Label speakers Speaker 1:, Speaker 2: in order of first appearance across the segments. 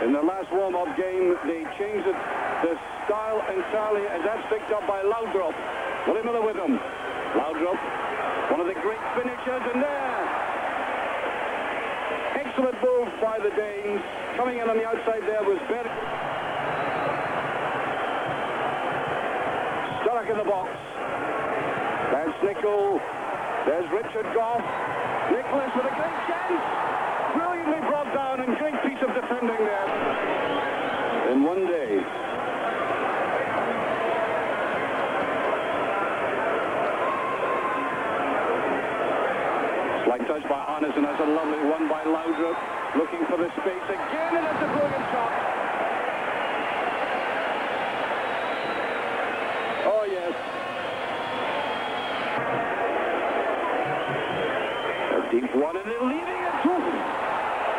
Speaker 1: In the last warm-up game, they changed it, the style entirely, and that's picked up by Laudrup. Willie Miller with him. Laudrup, one of the great finishers in there. Excellent move by the Danes. Coming in on the outside there was Berg. Sturrock in the box. There's Nicol. There's Richard Goff. Nicholas with a great chance. Brilliantly brought down and great piece of defending there. In one day. Slight touch by Arneson. That's a lovely one by Laudrup. Looking for the space again, and that's a brilliant shot. Oh, yes. A deep one, and they're leaving it.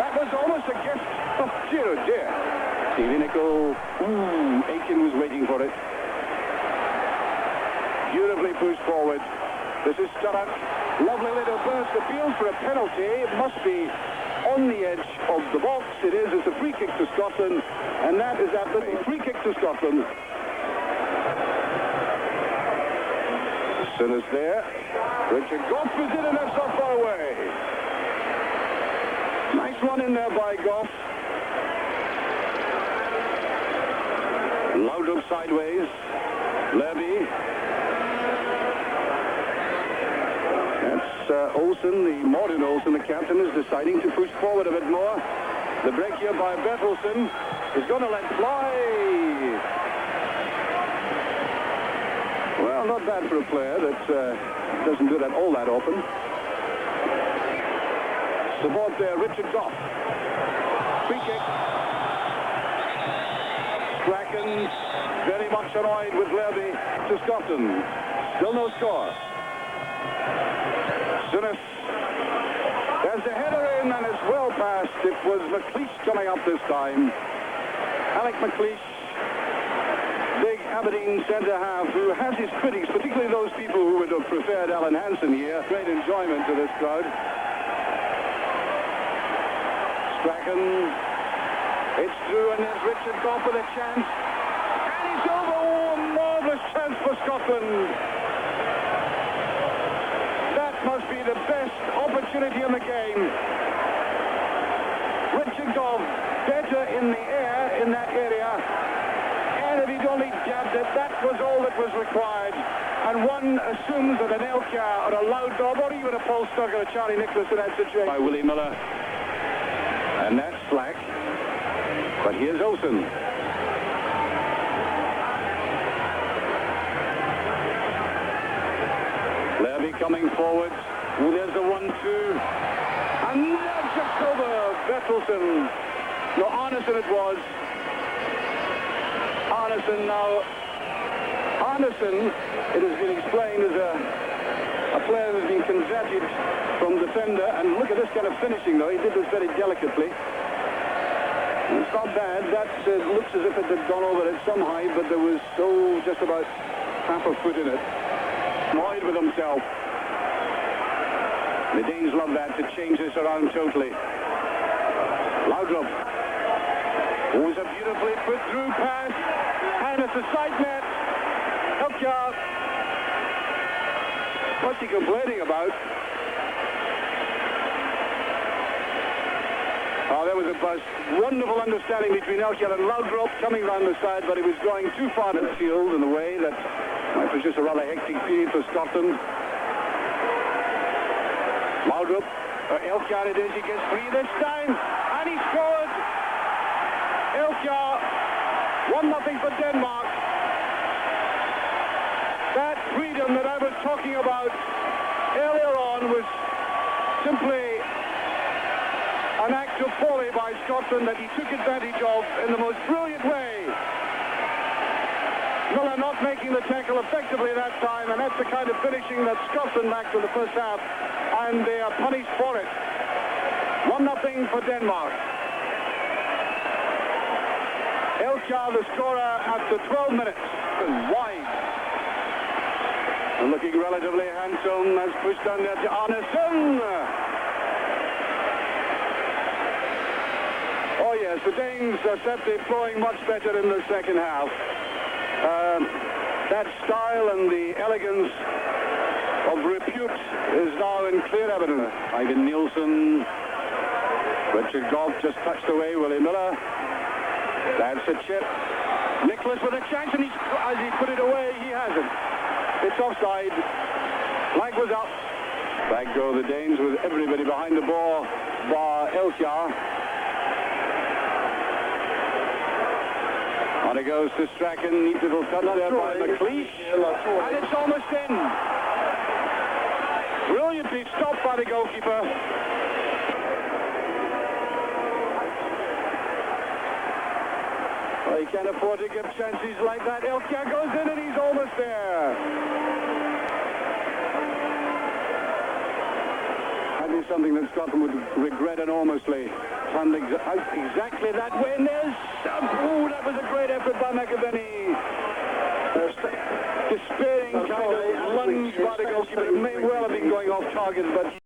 Speaker 1: That was almost a gift. Oh, dear, oh, dear. Stevie Nicol. Aiken was waiting for it. Beautifully pushed forward. This is Sturrock. Lovely little burst. Appeals for a penalty. It must be on the edge of the box. It is. It's a free kick to Scotland, and that is at the free kick to Scotland. Sinners there. Richard Goff is in, and that's not far away. Nice run in there by Goff. Laudrup sideways. Lerby. That's Olsen, the modern Olsen, the captain, is deciding to push forward a bit more. The break here by Bertelsen is going to let fly. Well, not bad for a player that doesn't do that all that often. Support there, Richard Goff. Free kick. Strachan very much annoyed with Lerby to Scotland. Still no score. Sinners. There's the header in, and it's well past. It was McLeish coming up this time. Alec McLeish, big Aberdeen centre-half, who has his critics, particularly those people who would have preferred Alan Hansen here. Great enjoyment to this crowd. Strachan. It's through, and there's Richard Goff with a chance. And it's over. Oh, a marvellous chance for Scotland. That must be the best opportunity in the game. Richard Goff, better in the air in that area. And if he'd only jabbed it, that was all that was required. And one assumes that an Elkar or a Laudrup or even a Paul Sturrock or a Charlie Nicholas in that situation. By Willie Miller. And that's slack. But here's Olsen. Lerby coming forward. Oh, there's the 1-2. And that's just over Bertelsen. No, Arneson it was. Arneson now. Arneson, it has been explained, is a player who's been converted from defender. And look at this kind of finishing, though. He did this very delicately. It's not bad. That looks as if it had gone over at some height, but there was just about half a foot in it. Annoyed with himself. The Danes love that, to change this around totally. Laudrup. Oh, it's a beautifully put through pass. And it's a side net. Elkar. What's he complaining about? Oh, there was a bust. Wonderful understanding between Elkar and Laudrup coming round the side, but he was going too far in the field in a way that might produce a rather hectic period for Scotland. Laudrup, Elkar it is, he gets free this time, and he scored. Elkar, 1-0 for Denmark. That freedom that I was talking about earlier on was simply an act of folly by Scotland that he took advantage of in the most brilliant way. Miller not making the tackle effectively that time, and that's the kind of finishing that Scotland lacked in the first half, and they are punished for it. 1-0 for Denmark. Elkar, the scorer, after 12 minutes, and wide. And looking relatively handsome, has pushed down there to Arneson. Oh, yes. Yes, the Danes are certainly flowing much better in the second half. That style and the elegance of repute is now in clear evidence. Ivan Nielsen, Richard Goff just touched away, Willie Miller. That's a chip. Nicholas with a chance, and as he put it away, he hasn't. It's offside. Flag was up. Back go the Danes with everybody behind the ball, bar Elkjaer. On it goes to Strachan. Neat little touch there by McLeish. And it's almost in. Brilliantly stopped by the goalkeeper. Well, he can't afford to give chances like that. Elkjaer goes in and he's almost there. That is something that Scotland would regret enormously. Planned exactly that way. And there's... Oh, that was a great effort by McAvenny. Despairing kind of lunge by the goalkeeper. It may well have been going off target, but...